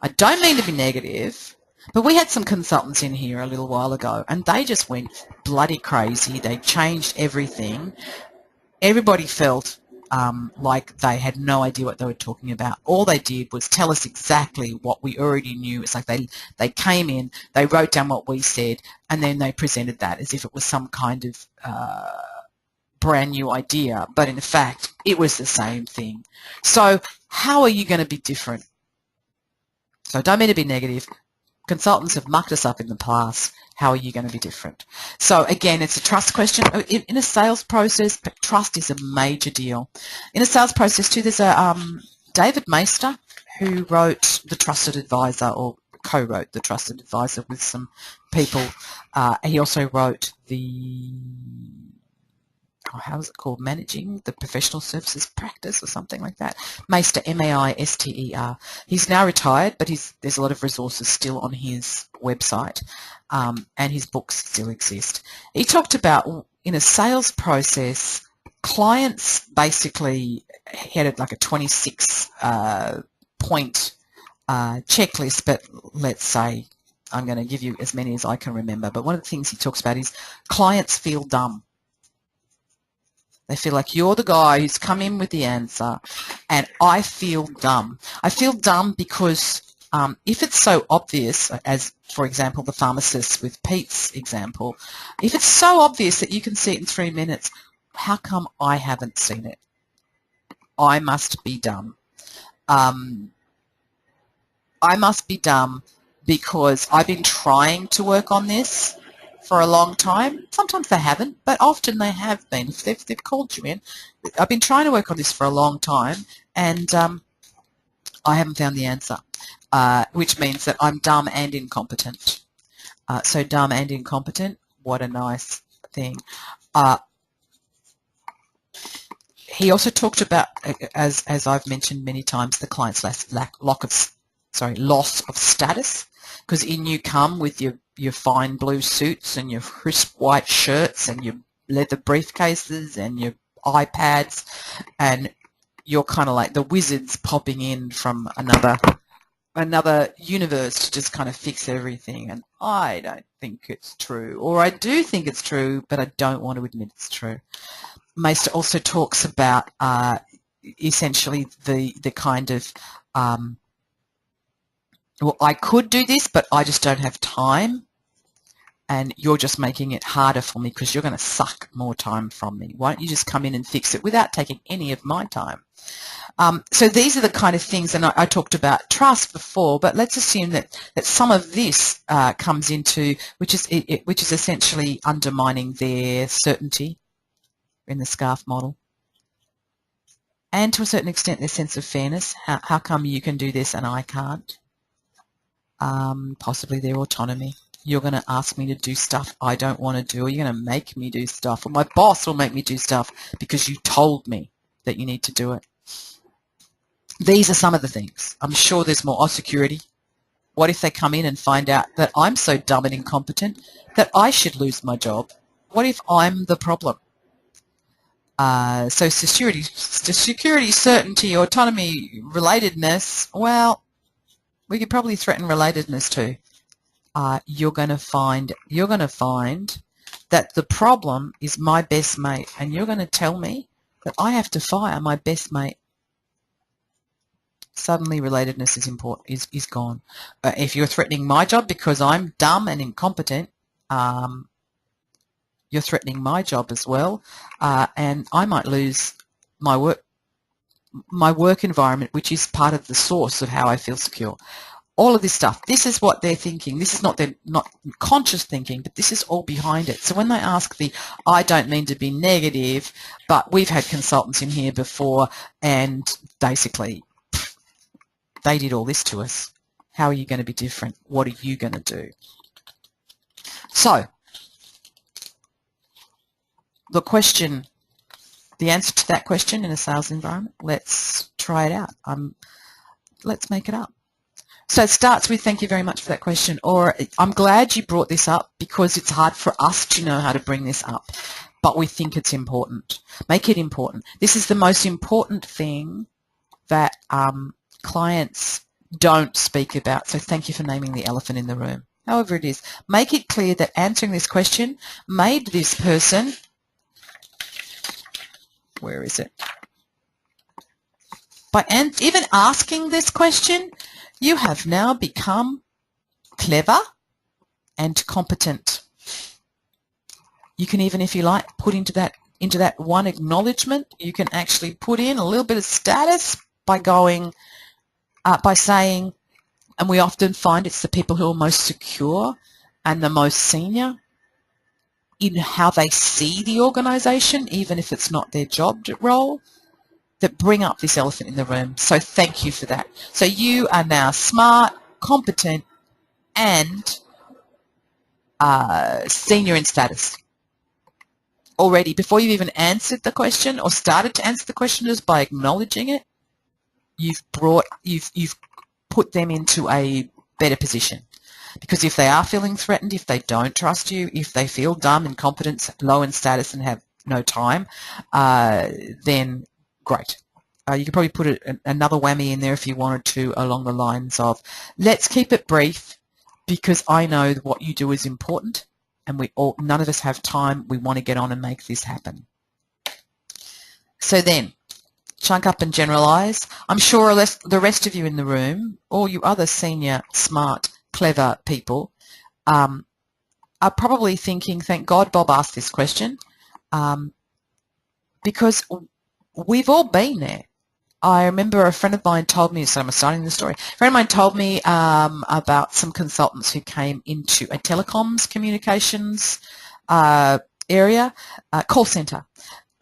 I don't mean to be negative, but we had some consultants in here a little while ago, and they just went bloody crazy. They changed everything. Everybody felt like they had no idea what they were talking about. All they did was tell us exactly what we already knew. It's like they came in, they wrote down what we said, and then they presented that as if it was some kind of brand new idea. But in fact, it was the same thing. So how are you going to be different? So don't mean to be negative. Consultants have mucked us up in the past. How are you going to be different? So again, it's a trust question. In a sales process, trust is a major deal. In a sales process too, there's a David Maister who wrote The Trusted Advisor, or co-wrote The Trusted Advisor with some people. He also wrote how is it called? Managing the Professional Services Practice or something like that. Maister, M-A-I-S-T-E-R. He's now retired, but there's a lot of resources still on his website, and his books still exist. He talked about in a sales process, clients basically had like a 26 point checklist, but let's say I'm going to give you as many as I can remember. But one of the things he talks about is clients feel dumb. They feel like you're the guy who's come in with the answer, and I feel dumb. I feel dumb because if it's so obvious, as, for example, the pharmacist with Pete's example, if it's so obvious that you can see it in 3 minutes, how come I haven't seen it? I must be dumb. I must be dumb because I've been trying to work on this for a long time. Sometimes they haven't, but often they have been. If they've called you in, I've been trying to work on this for a long time, and I haven't found the answer. which means that I'm dumb and incompetent. So dumb and incompetent, what a nice thing. He also talked about, as I've mentioned many times, the client's loss of status, because in you come with your fine blue suits and your crisp white shirts and your leather briefcases and your iPads, and you're kind of like the wizards popping in from another universe to just kind of fix everything. And I don't think it's true, or I do think it's true, but I don't want to admit it's true. Meister also talks about essentially the kind of well, I could do this, but I just don't have time, and you're just making it harder for me because you're going to suck more time from me. Why don't you just come in and fix it without taking any of my time? So these are the kind of things, and I talked about trust before, but let's assume that some of this comes into, which is essentially undermining their certainty in the SCARF model, and to a certain extent their sense of fairness. How come you can do this and I can't? Possibly their autonomy. You're going to ask me to do stuff I don't want to do, or you're going to make me do stuff, or my boss will make me do stuff because you told me that you need to do it. These are some of the things. I'm sure there's more. Oh, security. What if they come in and find out that I'm so dumb and incompetent that I should lose my job? What if I'm the problem? So security, certainty, autonomy, relatedness, well, we could probably threaten relatedness too. You're going to find that the problem is my best mate, and you're going to tell me that I have to fire my best mate. Suddenly relatedness is gone. If you're threatening my job because I'm dumb and incompetent, you're threatening my job as well, and I might lose my work environment, which is part of the source of how I feel secure. All of this stuff, this is what they're thinking. This is not conscious thinking, but this is all behind it. So when they ask I don't mean to be negative, but we've had consultants in here before, and basically they did all this to us. How are you going to be different? What are you going to do? So the answer to that question in a sales environment, let's try it out. Let's make it up. So it starts with, thank you very much for that question, or I'm glad you brought this up because it's hard for us to know how to bring this up, but we think it's important. Make it important. This is the most important thing that clients don't speak about, so thank you for naming the elephant in the room. However it is, make it clear that answering this question made this person, where is it? By even asking this question, you have now become clever and competent. You can even, if you like, put into that one acknowledgement, you can actually put in a little bit of status by going, by saying, and we often find it's the people who are most secure and the most senior in how they see the organisation, even if it's not their job role, that bring up this elephant in the room. So thank you for that. So you are now smart, competent, and senior in status already. Before you've even answered the question or started to answer the question, just by acknowledging it, you've put them into a better position. Because if they are feeling threatened, if they don't trust you, if they feel dumb, incompetent, low in status, and have no time, then great. You could probably put another whammy in there if you wanted to, along the lines of, let's keep it brief because I know what you do is important, and none of us have time. We want to get on and make this happen. So then, chunk up and generalize. I'm sure the rest of you in the room, all you other senior, smart, clever people, are probably thinking, thank God Bob asked this question, because we've all been there. I remember a friend of mine told me, so I'm starting the story, a friend of mine told me about some consultants who came into a telecoms communications area, call centre,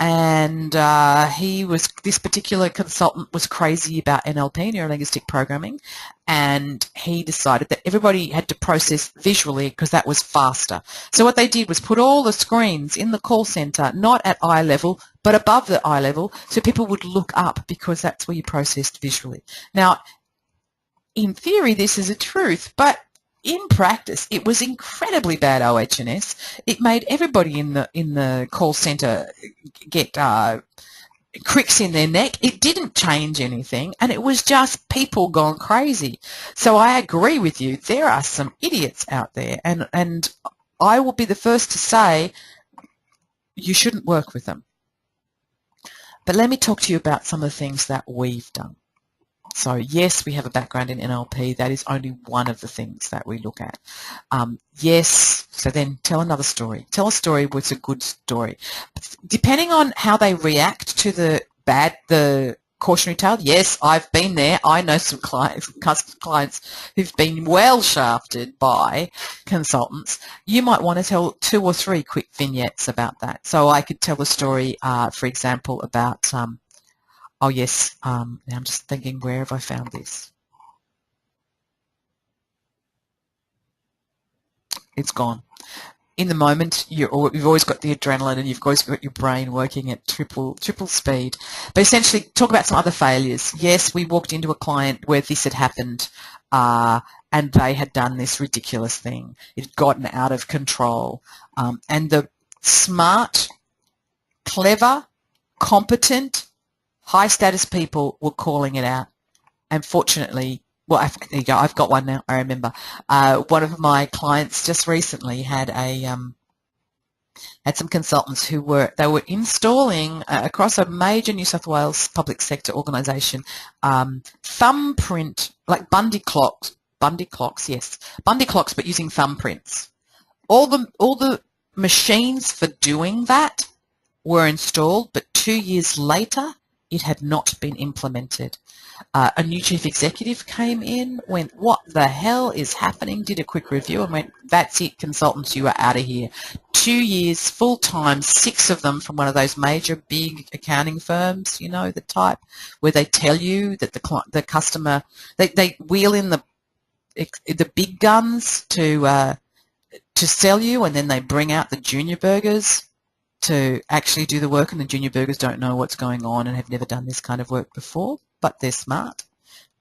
and this particular consultant was crazy about NLP, neuro-linguistic programming, and he decided that everybody had to process visually because that was faster. So what they did was put all the screens in the call center, not at eye level, but above the eye level, so people would look up because that's where you processed visually. Now, in theory, this is a truth, but in practice, it was incredibly bad OH&S. It made everybody in the call center get cricks in their neck. It didn't change anything, and it was just people gone crazy. So I agree with you. There are some idiots out there, and I will be the first to say you shouldn't work with them. But let me talk to you about some of the things that we've done. So yes, we have a background in NLP. That is only one of the things that we look at. Yes, so then tell another story. Tell a story where it's a good story. Depending on how they react to the cautionary tale, yes, I've been there. I know some clients who've been well shafted by consultants. You might want to tell 2 or 3 quick vignettes about that. So I could tell a story, for example, about oh yes, now I'm just thinking, where have I found this? It's gone. In the moment, you've always got the adrenaline and you've always got your brain working at triple speed. But essentially, talk about some other failures. Yes, we walked into a client where this had happened and they had done this ridiculous thing. It had gotten out of control. And the smart, clever, competent, high-status people were calling it out. And fortunately, well, there you go, I've got one now, I remember. One of my clients just recently had some consultants who were installing across a major New South Wales public sector organisation thumbprint, like Bundy clocks, yes, Bundy clocks, but using thumbprints. All the machines for doing that were installed, but 2 years later, it had not been implemented. A new chief executive came in, went, what the hell is happening, did a quick review and went, that's it, consultants, you are out of here. 2 years, full-time, 6 of them from one of those major big accounting firms, you know, the type, where they tell you that the customer, they wheel in the big guns to sell you, and then they bring out the junior burgers to actually do the work, and the junior burgers don't know what's going on and have never done this kind of work before, but they're smart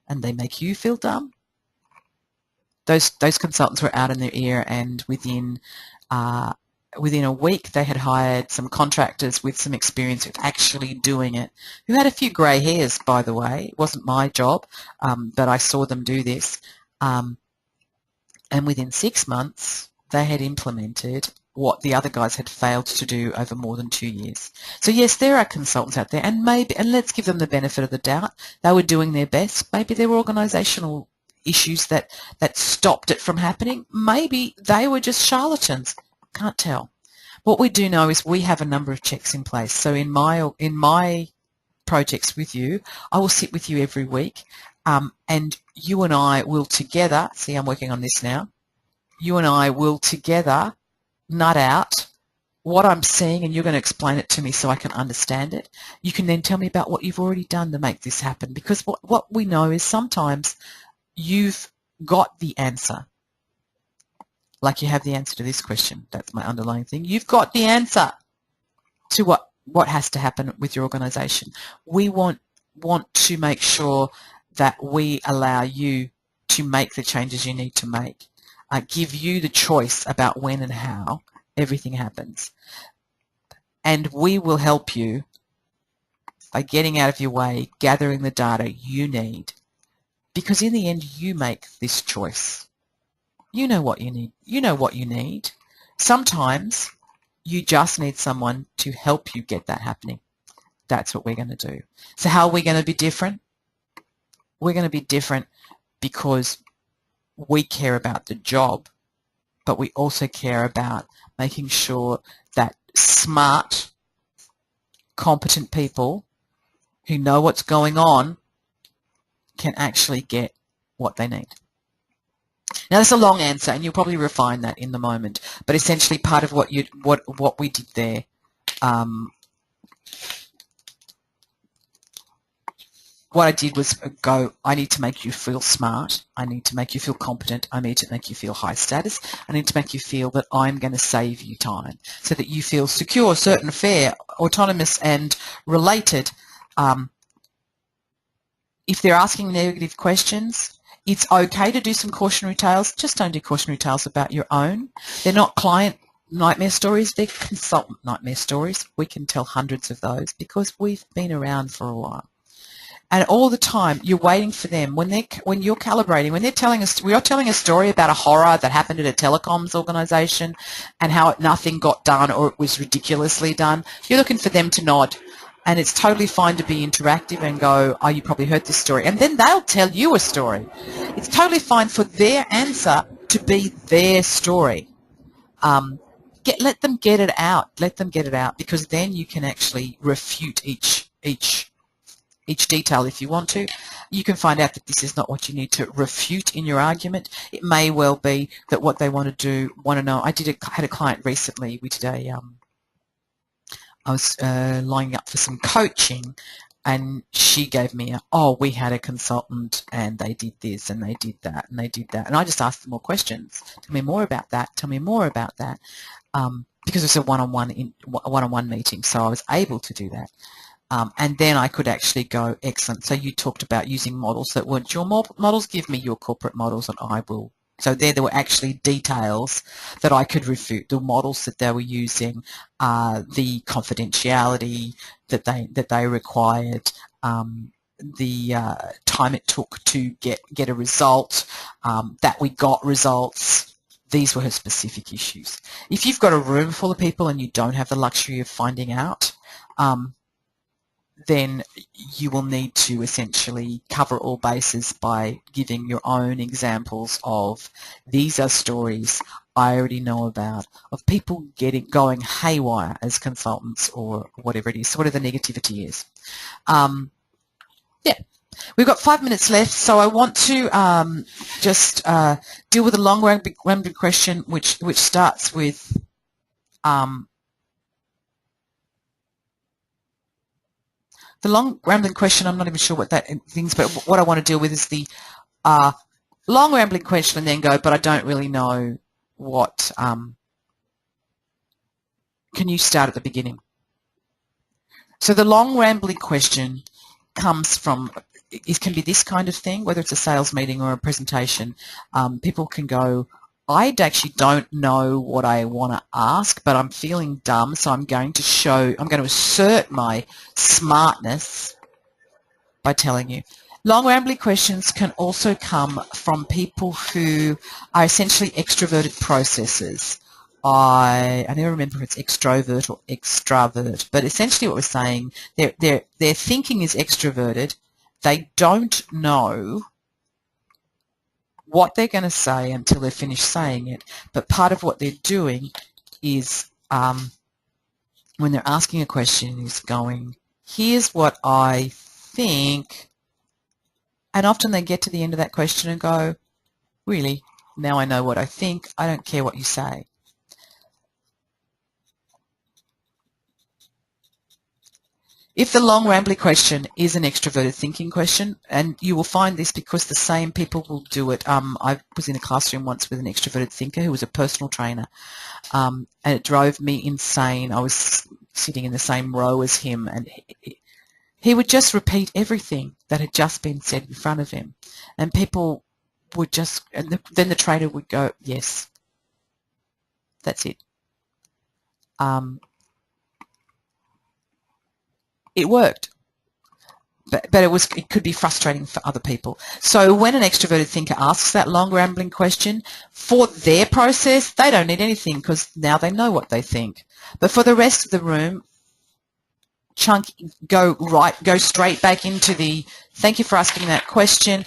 and they make you feel dumb. Those consultants were out in their ear, and within a week they had hired some contractors with some experience with actually doing it, who had a few grey hairs, by the way. It wasn't my job, but I saw them do this. And within 6 months they had implemented what the other guys had failed to do over more than 2 years. So yes, there are consultants out there, and let's give them the benefit of the doubt. They were doing their best. Maybe there were organisational issues that stopped it from happening. Maybe they were just charlatans. Can't tell. What we do know is we have a number of checks in place. So in my projects with you, I will sit with you every week, and you and I will together, see, I'm working on this now, you and I will together nut out what I'm seeing, and you're going to explain it to me so I can understand it. You can then tell me about what you've already done to make this happen, because what we know is sometimes you've got the answer. Like you have the answer to this question. That's my underlying thing. You've got the answer to what has to happen with your organisation. We want to make sure that we allow you to make the changes you need to make. Give you the choice about when and how everything happens. And we will help you by getting out of your way, gathering the data you need. Because in the end, you make this choice. You know what you need. You know what you need. Sometimes you just need someone to help you get that happening. That's what we're going to do. So how are we going to be different? We're going to be different because we care about the job, but we also care about making sure that smart, competent people who know what's going on can actually get what they need. Now that's a long answer, and you'll probably refine that in the moment, but essentially part of what we did there what I did was go, I need to make you feel smart, I need to make you feel competent, I need to make you feel high status, I need to make you feel that I'm going to save you time so that you feel secure, certain, fair, autonomous and related. If they're asking negative questions, it's okay to do some cautionary tales, just don't do cautionary tales about your own. They're not client nightmare stories, they're consultant nightmare stories. We can tell hundreds of those because we've been around for a while. And all the time, you're waiting for them. When you're calibrating, when they're telling us, we are telling a story about a horror that happened at a telecoms organisation and how nothing got done or it was ridiculously done, you're looking for them to nod. And it's totally fine to be interactive and go, oh, you probably heard this story. And then they'll tell you a story. It's totally fine for their answer to be their story. Let them get it out. Let them get it out, because then you can actually refute each detail if you want to. You can find out that this is not what you need to refute in your argument. It may well be that what they want to know. I had a client recently. We did I was lining up for some coaching, and she gave me we had a consultant and they did this and they did that and they did that. And I just asked them more questions. Tell me more about that. Tell me more about that. Because it's a one-on-one meeting, so I was able to do that. And then I could actually go, excellent. So you talked about using models that weren't your models. Give me your corporate models and I will. So there were actually details that I could refute, the models that they were using, the confidentiality that they required, the time it took to get a result, that we got results. These were her specific issues. If you've got a room full of people and you don't have the luxury of finding out, then you will need to essentially cover all bases by giving your own examples of, these are stories I already know about, of people going haywire as consultants or whatever it is, so whatever the negativity is. Yeah. We've got 5 minutes left, so I want to just deal with a long-rambling question, which starts with the long rambling question. I'm not even sure what that means, but what I want to deal with is the long rambling question and then go, but I don't really know what, can you start at the beginning? So the long rambling question comes from, it can be this kind of thing, whether it's a sales meeting or a presentation. People can go, I actually don't know what I want to ask, but I'm feeling dumb, so I'm going to assert my smartness by telling you. Long rambling questions can also come from people who are essentially extroverted processors. I never remember if it's extrovert or extravert, but essentially what we're saying, their thinking is extroverted. They don't know what they're going to say until they finish saying it, but part of what they're doing is when they're asking a question is going, here's what I think, and often they get to the end of that question and go, really, now I know what I think, I don't care what you say. If the long rambly question is an extroverted thinking question, and you will find this because the same people will do it. I was in a classroom once with an extroverted thinker who was a personal trainer, and it drove me insane. I was sitting in the same row as him, and he would just repeat everything that had just been said in front of him, and people would just, and then the trainer would go, yes, that's it. It worked, but it could be frustrating for other people. So when an extroverted thinker asks that long rambling question, for their process, they don't need anything because now they know what they think. But for the rest of the room, go straight back into the, thank you for asking that question.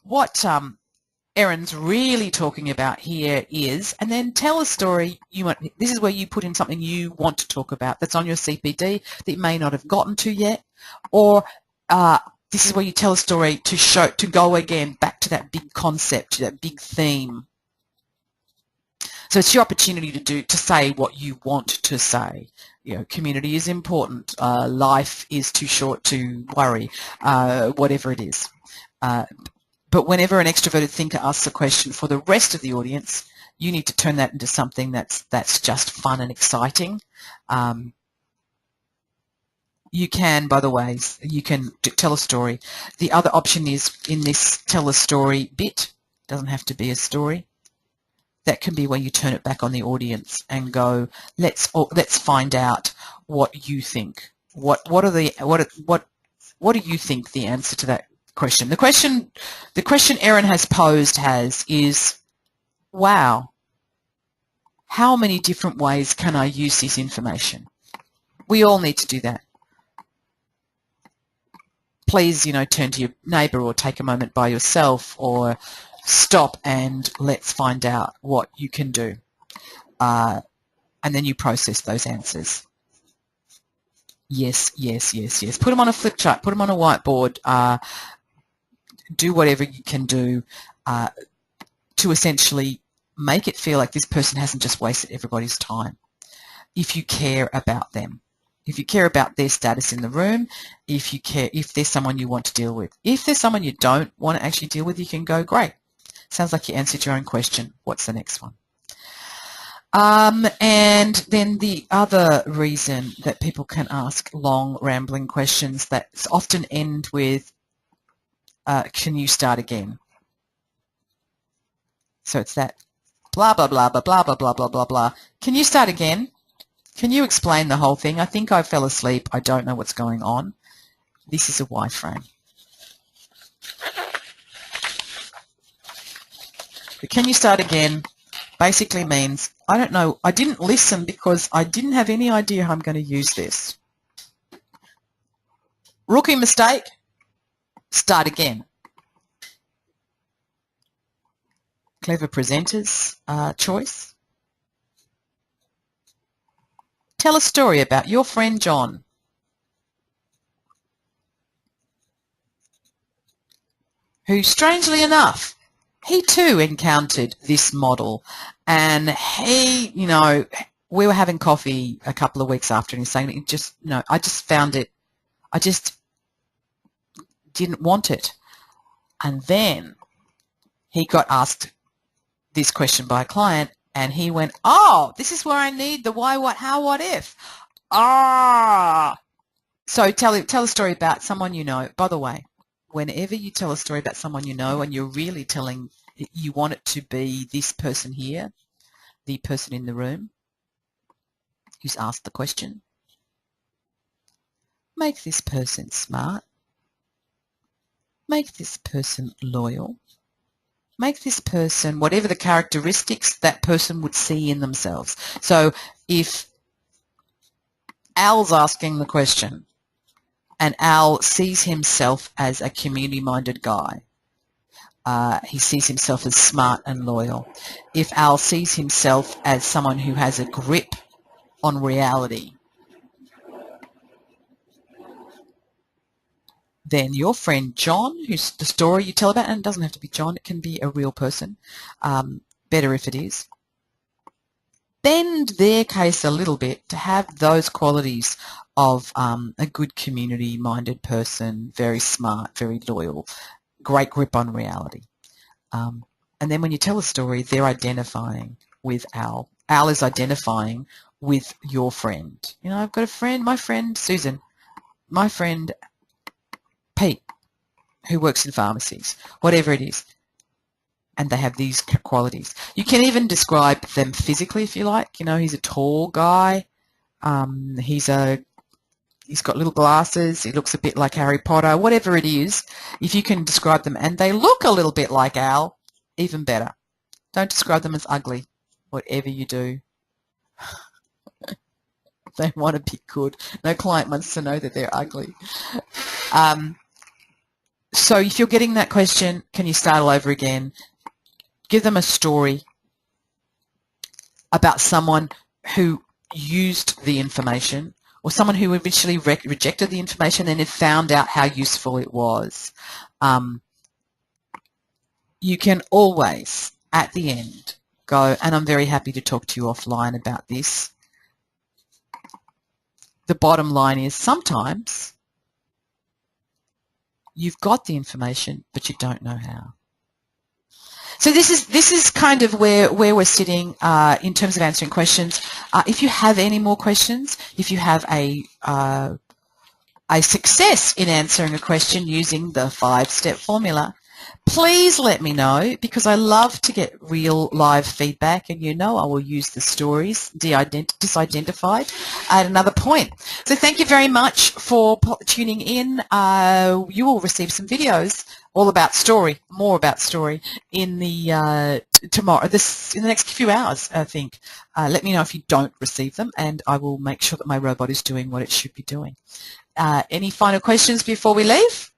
What Erin's really talking about here is, and then tell a story you want. This is where you put in something you want to talk about that's on your CPD that you may not have gotten to yet, or this is where you tell a story to go again back to that big concept, to that big theme. So it's your opportunity to say what you want to say. community is important. Life is too short to worry, whatever it is. But whenever an extroverted thinker asks a question for the rest of the audience, you need to turn that into something that's just fun and exciting. You can, by the way, you can tell a story. The other option is in this tell a story bit. Doesn't have to be a story. That can be where you turn it back on the audience and go, let's find out what you think. What do you think the answer to that question? The question Erin has posed is, wow, how many different ways can I use this information? We all need to do that. Please, turn to your neighbour or take a moment by yourself or stop and let's find out what you can do. And then you process those answers. Yes, yes, yes, yes. Put them on a flip chart. Put them on a whiteboard. Do whatever you can do to essentially make it feel like this person hasn't just wasted everybody's time. If you care about them. If you care about their status in the room, if there's someone you want to deal with. If there's someone you don't want to actually deal with, you can go, great. Sounds like you answered your own question. What's the next one? And then the other reason that people can ask long, rambling questions that often end with, can you start again? So it's that blah, blah, blah, blah, blah, blah, blah, blah, blah, blah. Can you start again? Can you explain the whole thing? I think I fell asleep. I don't know what's going on. This is a Y frame. But can you start again basically means, I don't know, I didn't listen because I didn't have any idea how I'm going to use this. Rookie mistake, start again. Clever presenter's choice. Tell a story about your friend John. Who, strangely enough, he too encountered this model, and he, we were having coffee a couple of weeks after, and he's saying, I just found it, I just didn't want it. And then he got asked this question by a client, and he went, oh, this is where I need the why, what, how, what, if. So tell a story about someone you know. By the way, whenever you tell a story about someone you know and you're really telling, you want it to be this person here, the person in the room who's asked the question, make this person smart, make this person loyal, make this person whatever the characteristics that person would see in themselves. So if Al's asking the question and Al sees himself as a community-minded guy, he sees himself as smart and loyal. If Al sees himself as someone who has a grip on reality, then your friend John, who's the story you tell about, and it doesn't have to be John, it can be a real person, better if it is, bend their case a little bit to have those qualities of a good community-minded person, very smart, very loyal, great grip on reality. And then when you tell a story, they're identifying with Al. Al is identifying with your friend. I've got a friend, my friend Susan, my friend Pete, who works in pharmacies, whatever it is. And they have these qualities. You can even describe them physically if you like. He's a tall guy. He's got little glasses. He looks a bit like Harry Potter. Whatever it is, if you can describe them and they look a little bit like Al, even better. Don't describe them as ugly. Whatever you do, they want to be good. No client wants to know that they're ugly. So if you're getting that question, can you start all over again? Give them a story about someone who used the information or someone who eventually rejected the information and then found out how useful it was. You can always, at the end, go, and I'm very happy to talk to you offline about this. the bottom line is sometimes you've got the information, but you don't know how. So this is kind of where we're sitting in terms of answering questions. If you have any more questions, if you have a success in answering a question using the 5-step formula, please let me know, because I love to get real live feedback, and I will use the stories disidentified at another point. So thank you very much for tuning in. You will receive some videos all about story, more about story in the in the next few hours, I think. Let me know if you don't receive them, and I will make sure that my robot is doing what it should be doing. Any final questions before we leave?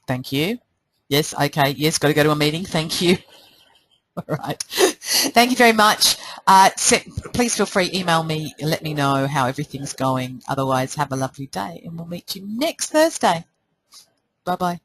Thank you. Yes, okay. Yes, got to go to a meeting. Thank you. All right. Thank you very much. Please feel free, email me, let me know how everything's going. Otherwise, have a lovely day, and we'll meet you next Thursday. Bye-bye.